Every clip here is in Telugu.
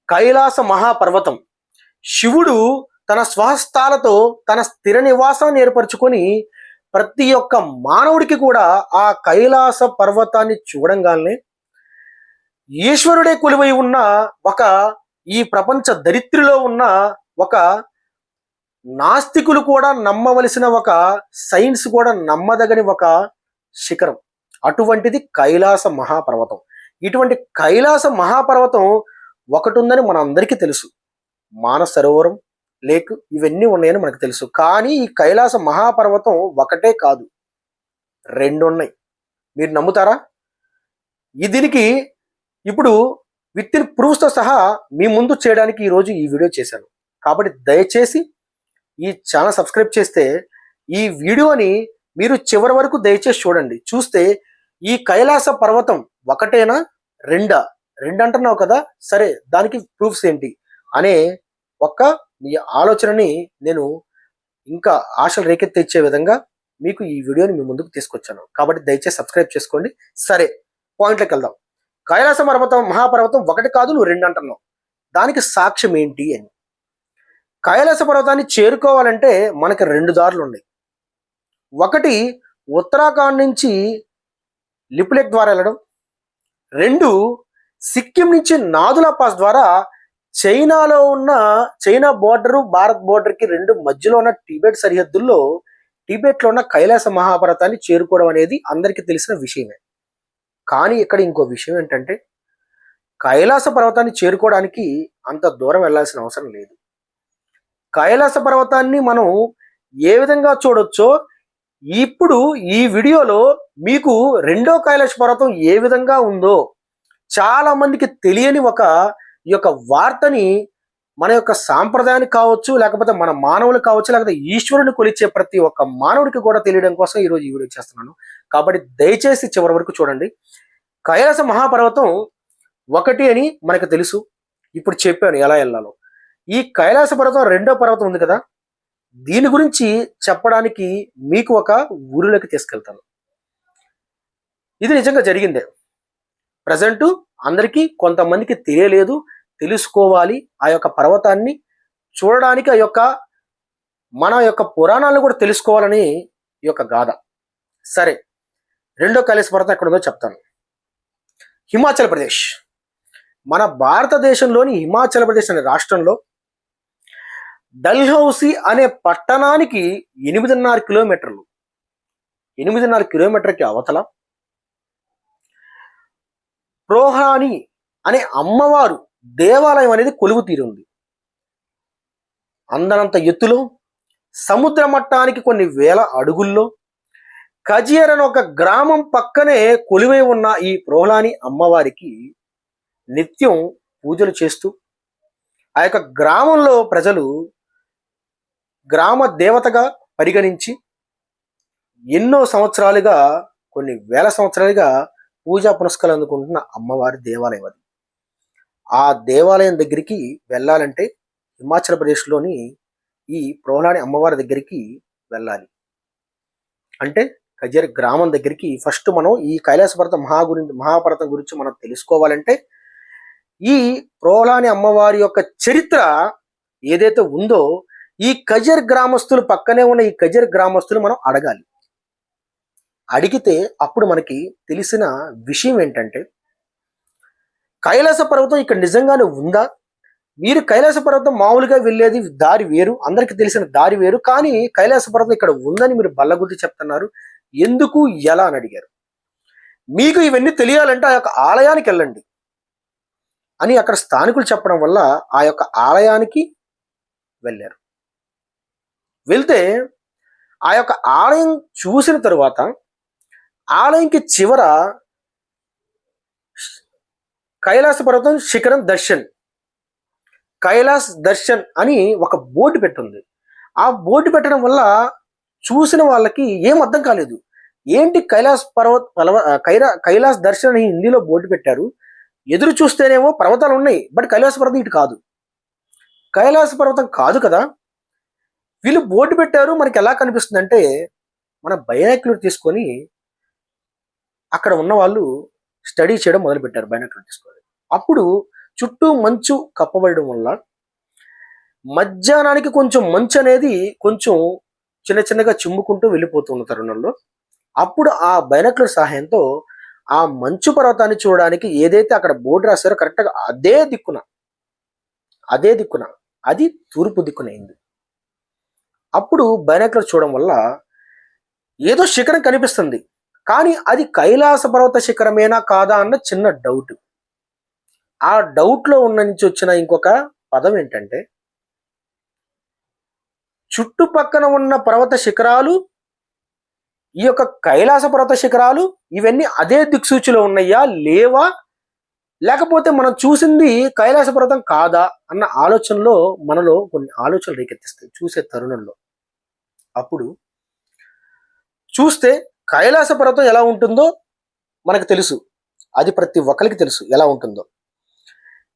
కైలాస మహాపర్వతం. శివుడు తన స్వహస్తాలతో తన స్థిర నివాసాన్ని ఏర్పరచుకొని ప్రతి ఒక్క మానవుడికి కూడా ఆ కైలాస పర్వతాన్ని చూడంగానే ఈశ్వరుడే కొలువై ఉన్న ఒక ఈ ప్రపంచ దరిత్రిలో ఉన్న ఒక నాస్తికులు కూడా నమ్మవలసిన ఒక సైన్స్ కూడా నమ్మదగని ఒక శిఖరం. అటువంటిది కైలాస మహాపర్వతం. ఇటువంటి కైలాస మహాపర్వతం ఒకటి ఉందని మనందరికీ తెలుసు. మానస సరోవరం, లేక్ ఇవన్నీ ఉన్నాయని మనకు తెలుసు. కానీ ఈ కైలాస మహాపర్వతం ఒకటే కాదు, రెండు ఉన్నాయి. మీరు నమ్ముతారా? దీనికి ఇప్పుడు విత్ ఇన్ ప్రూఫ్స్తో సహా మీ ముందు చేయడానికి ఈరోజు ఈ వీడియో చేశాను. కాబట్టి దయచేసి ఈ ఛానల్ సబ్స్క్రైబ్ చేస్తే ఈ వీడియోని మీరు చివరి వరకు దయచేసి చూడండి. చూస్తే ఈ కైలాస పర్వతం ఒకటేనా రెండు అంటున్నావు కదా, సరే దానికి ప్రూఫ్స్ ఏంటి అనే ఒక్క మీ ఆలోచనని నేను ఇంకా ఆశలు రేకెత్తిచ్చే విధంగా మీకు ఈ వీడియోని మీ ముందుకు తీసుకొచ్చాను. కాబట్టి దయచేసి సబ్స్క్రైబ్ చేసుకోండి. సరే, పాయింట్లోకి వెళ్దాం. కైలాస మహాపర్వతం ఒకటి కాదు, నువ్వు రెండు అంటున్నావు. దానికి సాక్ష్యం ఏంటి అని. కైలాస పర్వతాన్ని చేరుకోవాలంటే మనకి రెండు దారులు ఉన్నాయి. ఒకటి ఉత్తరాఖండ్ నుంచి లిపులేక్ ద్వారా వెళ్ళడం, రెండు సిక్కిం నుంచి నాదులా పాస్ ద్వారా చైనాలో ఉన్న చైనా బోర్డరు భారత్ బోర్డర్కి రెండు మధ్యలో ఉన్న టిబెట్ సరిహద్దుల్లో టిబెట్లో ఉన్న కైలాస మహాపర్వతాన్ని చేరుకోవడం అనేది అందరికీ తెలిసిన విషయమే. కానీ ఇక్కడ ఇంకో విషయం ఏంటంటే కైలాస పర్వతాన్ని చేరుకోవడానికి అంత దూరం వెళ్ళాల్సిన అవసరం లేదు. కైలాస పర్వతాన్ని మనం ఏ విధంగా చూడొచ్చో ఇప్పుడు ఈ వీడియోలో మీకు రెండో కైలాస పర్వతం ఏ విధంగా ఉందో చాలా మందికి తెలియని ఒక ఈ యొక్క వార్తని మన యొక్క సాంప్రదాయానికి కావచ్చు, లేకపోతే మన మానవులు కావచ్చు, లేకపోతే ఈశ్వరుని కొలిచే ప్రతి ఒక్క మానవుడికి కూడా తెలియడం కోసం ఈరోజు ఈ వీడియో చేస్తున్నాను. కాబట్టి దయచేసి చివరి వరకు చూడండి. కైలాస మహాపర్వతం ఒకటి అని మనకు తెలుసు. ఇప్పుడు చెప్పాను ఎలా వెళ్ళాలో. ఈ కైలాస పర్వతం రెండో పర్వతం ఉంది కదా, దీని గురించి చెప్పడానికి మీకు ఒక ఊరిలోకి తీసుకెళ్తాను. ఇది నిజంగా జరిగిందే. ప్రజెంట్ అందరికీ కొంతమందికి తెలియలేదు, తెలుసుకోవాలి. ఆ యొక్క పర్వతాన్ని చూడడానికి ఆ యొక్క మన యొక్క పురాణాలను కూడా తెలుసుకోవాలని ఈ యొక్క గాథ. సరే, రెండో కైలాస పర్వతం ఎక్కడ ఉందో చెప్తాను. హిమాచల్ ప్రదేశ్. మన భారతదేశంలోని హిమాచల్ ప్రదేశ్ అనే రాష్ట్రంలో డల్హౌసీ అనే పట్టణానికి 8.5 కిలోమీటర్లు, 8.5 కిలోమీటర్కి అవతల ప్రోహాని అనే అమ్మవారు దేవాలయం అనేది కొలువు తీరుంది. అందనంత ఎత్తులో, సముద్ర మట్టానికి కొన్ని వేల అడుగుల్లో, కజియర్ అనే ఒక గ్రామం పక్కనే కొలువై ఉన్న ఈ ప్రోహ్లాని అమ్మవారికి నిత్యం పూజలు చేస్తూ ఆ యొక్క గ్రామంలో ప్రజలు గ్రామ దేవతగా పరిగణించి ఎన్నో సంవత్సరాలుగా, కొన్ని వేల సంవత్సరాలుగా పూజా పునస్కారాలు అందుకుంటున్న అమ్మవారి దేవాలయం అది. ఆ దేవాలయం దగ్గరికి వెళ్ళాలంటే హిమాచల్ ప్రదేశ్లోని ఈ ప్రోహ్లాని అమ్మవారి దగ్గరికి వెళ్ళాలి. అంటే కజర్ గ్రామం దగ్గరికి ఫస్ట్ మనం ఈ కైలాస పర్వతం మహాపర్వతం గురించి మనం తెలుసుకోవాలంటే ఈ ప్రోహ్లాని అమ్మవారి యొక్క చరిత్ర ఏదైతే ఉందో ఈ కజర్ గ్రామస్తులు పక్కనే ఉన్న ఈ కజర్ గ్రామస్తులు మనం అడగాలి. అడిగితే అప్పుడు మనకి తెలిసిన విషయం ఏంటంటే కైలాస పర్వతం ఇక్కడ నిజంగానే ఉందా? మీరు కైలాస పర్వతం మామూలుగా వెళ్ళేది దారి వేరు, అందరికీ తెలిసిన దారి వేరు. కానీ కైలాస పర్వతం ఇక్కడ ఉందని మీరు బల్లగుద్ది చెప్తున్నారు, ఎందుకు, ఎలా అని అడిగారు. మీకు ఇవన్నీ తెలియాలంటే ఆ యొక్క ఆలయానికి వెళ్ళండి అని అక్కడ స్థానికులు చెప్పడం వల్ల ఆ యొక్క ఆలయానికి వెళ్ళారు. వెళ్తే ఆ యొక్క ఆలయం చూసిన తరువాత ఆలయంకి చివర కైలాస పర్వతం శిఖరం దర్శన్, కైలాస్ దర్శన్ అని ఒక బోర్డు పెట్టుంది. ఆ బోర్డు పెట్టడం వల్ల చూసిన వాళ్ళకి ఏం అర్థం కాలేదు. ఏంటి కైలాస్ దర్శన్ అని హిందీలో బోర్డు పెట్టారు, ఎదురు చూస్తేనేమో పర్వతాలు ఉన్నాయి, బట్ కైలాస పర్వతం ఇటు కాదు, కైలాస పర్వతం కాదు కదా. వీళ్ళు బోర్డు పెట్టారు, మనకి ఎలా కనిపిస్తుంది అంటే మన బైనాక్యులర్ తీసుకొని అక్కడ ఉన్న వాళ్ళు స్టడీ చేయడం మొదలుపెట్టారు బైనాక్యులర్ తీసుకొని. అప్పుడు చుట్టూ మంచు కప్పబడడం వల్ల మధ్యాహ్నానికి కొంచెం మంచు అనేది కొంచెం చిన్న చిన్నగా చిమ్ముకుంటూ వెళ్ళిపోతున్న తరుణంలో అప్పుడు ఆ బైనాక్యులర్ సహాయంతో ఆ మంచు పర్వతాన్ని చూడడానికి ఏదైతే అక్కడ బోర్డు రాశారో కరెక్ట్గా అదే దిక్కున అది తూర్పు దిక్కునైంది. అప్పుడు బైనాక్యులర్ చూడడం వల్ల ఏదో శిఖరం కనిపిస్తుంది, కానీ అది కైలాస పర్వత శిఖరమేనా కాదా అన్న చిన్న డౌట్. ఆ డౌట్లో ఉన్న నుంచి వచ్చిన ఇంకొక పదం ఏంటంటే, చుట్టుపక్కన ఉన్న పర్వత శిఖరాలు, ఈ యొక్క కైలాస పర్వత శిఖరాలు ఇవన్నీ అదే దిక్సూచిలో ఉన్నాయా లేవా, లేకపోతే మనం చూసింది కైలాస పర్వతం కాదా అన్న ఆలోచనలో మనలో కొన్ని ఆలోచనలు రేకెత్తిస్తాయి చూసే తరుణంలో. అప్పుడు చూస్తే కైలాస పర్వతం ఎలా ఉంటుందో మనకు తెలుసు, అది ప్రతి ఒక్కరికి తెలుసు ఎలా ఉంటుందో.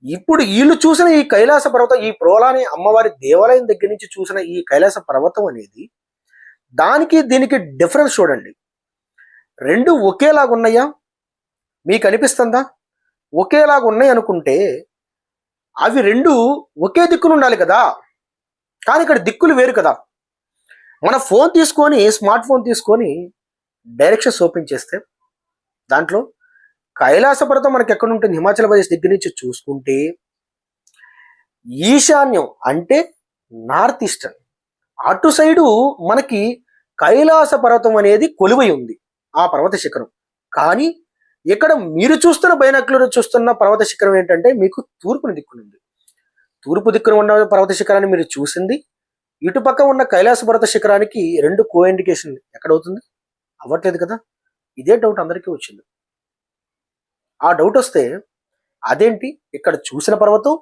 ఇప్పుడు వీళ్ళు చూసిన ఈ కైలాస పర్వతం, ఈ ప్రోలాని అమ్మవారి దేవాలయం దగ్గర నుంచి చూసిన ఈ కైలాస పర్వతం అనేది దానికి దీనికి డిఫరెన్స్ చూడండి. రెండు ఒకేలాగా ఉన్నాయా మీకు అనిపిస్తుందా? ఒకేలాగా ఉన్నాయి అనుకుంటే అవి రెండు ఒకే దిక్కున ఉండాలి కదా, కానీ ఇక్కడ దిక్కులు వేరు కదా. మన ఫోన్ తీసుకొని, స్మార్ట్ ఫోన్ తీసుకొని డైరెక్షన్స్ ఓపెన్ చేస్తే దాంట్లో కైలాస పర్వతం మనకి ఎక్కడ ఉంటుంది, హిమాచల్ ప్రదేశ్ దగ్గర నుంచి చూసుకుంటే ఈశాన్యం అంటే నార్త్ ఈస్టర్న్ అటు సైడు మనకి కైలాస పర్వతం అనేది కొలువై ఉంది, ఆ పర్వత శిఖరం. కానీ ఇక్కడ మీరు చూస్తున్న బైనాక్యులర్ చూస్తున్న పర్వత శిఖరం ఏంటంటే మీకు తూర్పుని దిక్కునుంది. తూర్పు దిక్కున ఉన్న పర్వత శిఖరాన్ని మీరు చూసింది, ఇటుపక్క ఉన్న కైలాస పర్వత శిఖరానికి రెండు కో ఇండికేషన్ ఎక్కడవుతుంది, అవ్వట్లేదు కదా. ఇదే డౌట్ అందరికీ వచ్చింది. ఆ డౌట్ వస్తే అదేంటి, ఇక్కడ చూసిన పర్వతం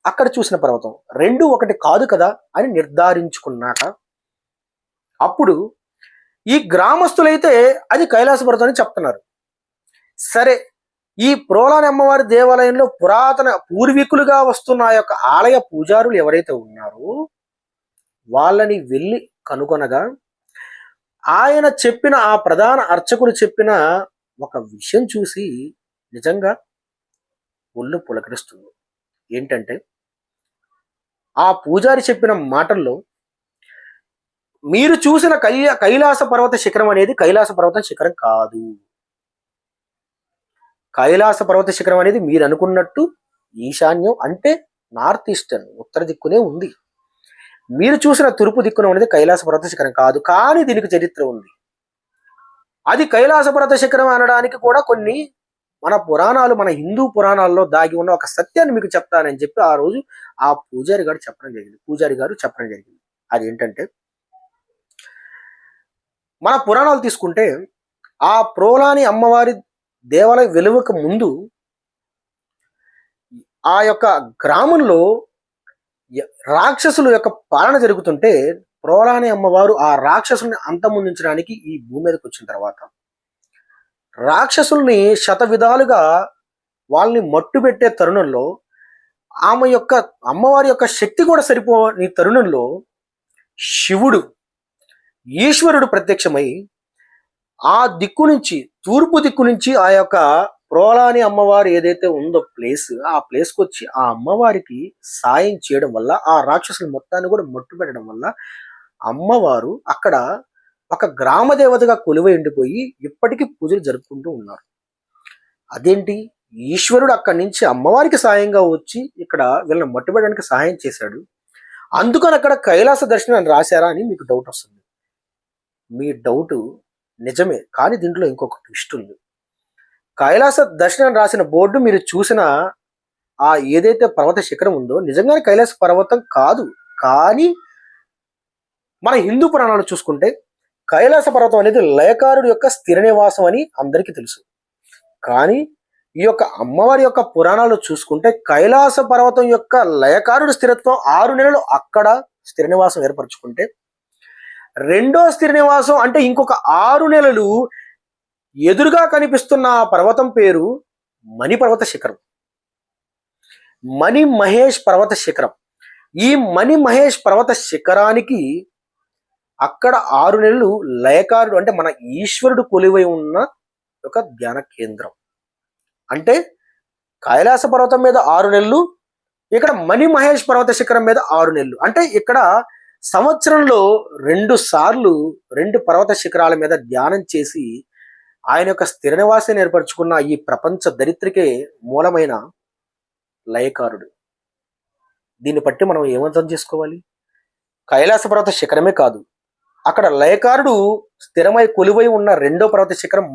అక్కడ చూసిన పర్వతం రెండు ఒకటి కాదు కదా అని నిర్ధారించుకున్నాక అప్పుడు ఈ గ్రామస్తులైతే అది కైలాస పర్వతం అని చెప్తున్నారు. సరే, ఈ ప్రోలాని అమ్మవారి దేవాలయంలో పురాతన పూర్వీకులుగా వస్తున్న ఆ యొక్క ఆలయ పూజారులు ఎవరైతే ఉన్నారో వాళ్ళని వెళ్ళి కనుగొనగా ఆయన చెప్పిన, ఆ ప్రధాన అర్చకుడు చెప్పిన ఒక విషయం చూసి నిజంగా ఒళ్ళు పులకరిస్తుంది. ఏంటంటే, ఆ పూజారి చెప్పిన మాటల్లో మీరు చూసిన కైలాస పర్వత శిఖరం అనేది కైలాస పర్వత శిఖరం కాదు. కైలాస పర్వత శిఖరం అనేది మీరు అనుకున్నట్టు ఈశాన్యం అంటే నార్త్ ఈస్టర్న్ ఉత్తర దిక్కునే ఉంది. మీరు చూసిన తూర్పు దిక్కున ఉన్నది కైలాస పర్వత శిఖరం కాదు, కానీ దీనికి చరిత్ర ఉంది. అది కైలాస పర్వత శిఖరం అనడానికి కూడా కొన్ని మన పురాణాలు, మన హిందూ పురాణాల్లో దాగి ఉన్న ఒక సత్యాన్ని మీకు చెప్తానని చెప్పి ఆ రోజు ఆ పూజారి గారు చెప్పడం జరిగింది. అదేంటంటే, మన పురాణాలు తీసుకుంటే ఆ ప్రోలాని అమ్మవారి దేవాలయం వెలువక ముందు ఆ యొక్క గ్రామంలో రాక్షసుల యొక్క పాలన జరుగుతుంటే ప్రోలాని అమ్మవారు ఆ రాక్షసుల్ని అంతమొందించడానికి ఈ భూమి మీదకి వచ్చిన తర్వాత రాక్షసుల్ని శత విధాలుగా వాళ్ళని మట్టుబెట్టే తరుణంలో ఆమె యొక్క అమ్మవారి యొక్క శక్తి కూడా సరిపోని తరుణంలో శివుడు, ఈశ్వరుడు ప్రత్యక్షమై ఆ దిక్కు నుంచి, తూర్పు దిక్కు నుంచి ఆ యొక్క ప్రోలాని అమ్మవారు ఏదైతే ఉందో ఆ ప్లేస్కి వచ్చి ఆ అమ్మవారికి సాయం చేయడం వల్ల, ఆ రాక్షసుల మొత్తాన్ని కూడా మట్టు పెట్టడం వల్ల అమ్మవారు అక్కడ ఒక గ్రామ దేవతగా కొలువై ఉండిపోయి ఇప్పటికీ పూజలు జరుపుకుంటూ ఉన్నారు. అదేంటి, ఈశ్వరుడు అక్కడి నుంచి అమ్మవారికి సాయంగా వచ్చి ఇక్కడ వీళ్ళని మట్టుబెట్టడానికి సహాయం చేశాడు, అందుకని అక్కడ కైలాస దర్శనం అని రాశారా అని మీకు డౌట్ వస్తుంది. మీ డౌట్ నిజమే, కానీ దీంట్లో ఇంకొక ట్విస్ట్ ఉంది. కైలాస దర్శనం రాసిన బోర్డు మీరు చూసిన ఆ ఏదైతే పర్వత శిఖరం ఉందో నిజంగానే కైలాస పర్వతం కాదు. కానీ మన హిందూ పురాణాలు చూసుకుంటే కైలాస పర్వతం అనేది లయకారుడు యొక్క స్థిర నివాసం అని అందరికీ తెలుసు. కానీ ఈ యొక్క అమ్మవారి యొక్క పురాణాలు చూసుకుంటే కైలాస పర్వతం యొక్క లయకారుడు స్థిరత్వం 6 నెలలు అక్కడ స్థిర నివాసం ఏర్పరచుకుంటే, రెండో స్థిర నివాసం అంటే ఇంకొక 6 నెలలు ఎదురుగా కనిపిస్తున్న ఆ పర్వతం పేరు మణి పర్వత శిఖరం, మణి మహేష్ పర్వత శిఖరం. ఈ మణి మహేష్ పర్వత శిఖరానికి అక్కడ 6 నెలలు లయకారుడు అంటే మన ఈశ్వరుడు కొలువై ఉన్న ఒక ధ్యాన కేంద్రం. అంటే కైలాస పర్వతం మీద 6 నెలలు, ఇక్కడ మణి మహేష్ పర్వత శిఖరం మీద 6 నెలలు. అంటే ఇక్కడ సంవత్సరంలో 2 సార్లు 2 పర్వత శిఖరాల మీద ధ్యానం చేసి ఆయన యొక్క స్థిర నివాసాన్ని ఏర్పరచుకున్న ఈ ప్రపంచ దరిద్రికే మూలమైన లయకారుడు. దీన్ని బట్టి మనం ఏమర్థం చేసుకోవాలి? కైలాస పర్వత శిఖరమే కాదు, అక్కడ లయకారుడు స్థిరమై కొలువై ఉన్న 2వ పర్వత శిఖరం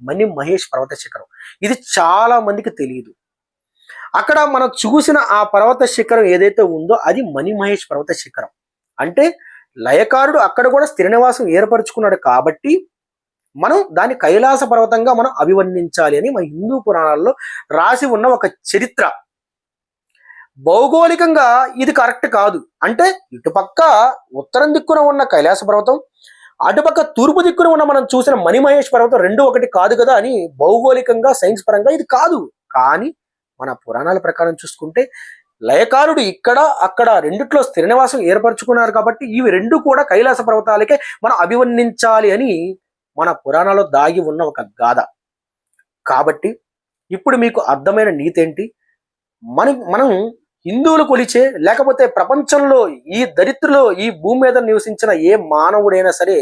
మణి మహేష్ పర్వత శిఖరం. ఇది చాలా మందికి తెలియదు. అక్కడ మనం చూసిన ఆ పర్వత శిఖరం ఏదైతే ఉందో అది మణి మహేష్ పర్వత శిఖరం. అంటే లయకారుడు అక్కడ కూడా స్థిర నివాసం ఏర్పరచుకున్నాడు కాబట్టి మనం దాన్ని కైలాస పర్వతంగా మనం అభివర్ణించాలి అని మన హిందూ పురాణాల్లో రాసి ఉన్న ఒక చరిత్ర. భౌగోళికంగా ఇది కరెక్ట్ కాదు. అంటే ఇటుపక్క ఉత్తరం దిక్కున ఉన్న కైలాస పర్వతం, అటుపక్క తూర్పు దిక్కున ఉన్న మనం చూసిన మణిమహేష్ పర్వతం రెండు ఒకటి కాదు కదా అని భౌగోళికంగా సైన్స్ పరంగా ఇది కాదు. కానీ మన పురాణాల ప్రకారం చూసుకుంటే లయకారుడు ఇక్కడ అక్కడ రెండిట్లో స్థిర నివాసం ఏర్పరచుకున్నారు కాబట్టి ఇవి రెండు కూడా కైలాస పర్వతాలకే మనం అభివర్ణించాలి అని మన పురాణాల్లో దాగి ఉన్న ఒక గాథ. కాబట్టి ఇప్పుడు మీకు అర్థమైన నీతి ఏంటి? మనం హిందువులు కొలిచే లేకపోతే ప్రపంచంలో ఈ దరిద్రులో ఈ భూమి మీద నివసించిన ఏ మానవుడైనా సరే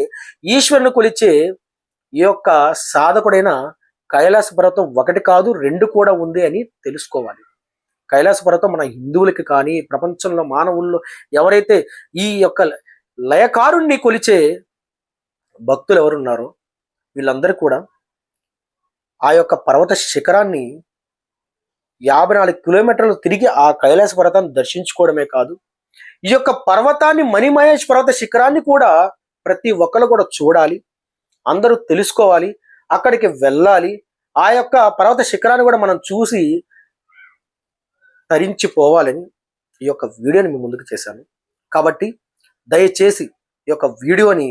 ఈశ్వరుని కొలిచే ఈ యొక్క సాధకుడైన కైలాస పర్వతం ఒకటి కాదు రెండు కూడా ఉంది అని తెలుసుకోవాలి. కైలాస పర్వతం మన హిందువులకి కానీ ప్రపంచంలో మానవుల్లో ఎవరైతే ఈ యొక్క లయకారుణ్ణి కొలిచే భక్తులు ఎవరున్నారో వీళ్ళందరూ కూడా ఆ యొక్క పర్వత శిఖరాన్ని 54 కిలోమీటర్లు తిరిగి ఆ కైలాస పర్వతాన్ని దర్శించుకోవడమే కాదు, ఈ యొక్క పర్వతాన్ని మణిమహేష్ పర్వత శిఖరాన్ని కూడా ప్రతి ఒక్కరు కూడా చూడాలి, అందరూ తెలుసుకోవాలి, అక్కడికి వెళ్ళాలి. ఆ యొక్క పర్వత శిఖరాన్ని కూడా మనం చూసి తరించిపోవాలని ఈ యొక్క వీడియోని మీ ముందుకు చేశాను. కాబట్టి దయచేసి ఈ యొక్క వీడియోని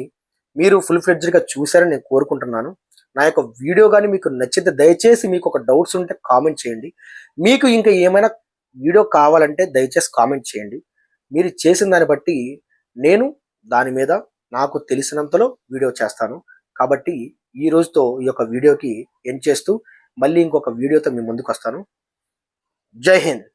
మీరు ఫుల్ ఫ్లెడ్జ్డ్గా చూశారని నేను కోరుకుంటున్నాను. నా యొక్క వీడియో కానీ మీకు నచ్చితే దయచేసి మీకు ఒక డౌట్స్ ఉంటే కామెంట్ చేయండి. మీకు ఇంకా ఏమైనా వీడియో కావాలంటే దయచేసి కామెంట్ చేయండి. మీరు చేసిన దాన్ని బట్టి నేను దాని మీద నాకు తెలిసినంతలో వీడియో చేస్తాను. కాబట్టి ఈ రోజుతో ఈ యొక్క వీడియోకి ఎండ్ చేస్తూ మళ్ళీ ఇంకొక వీడియోతో మీ ముందుకు వస్తాను. జై హింద్.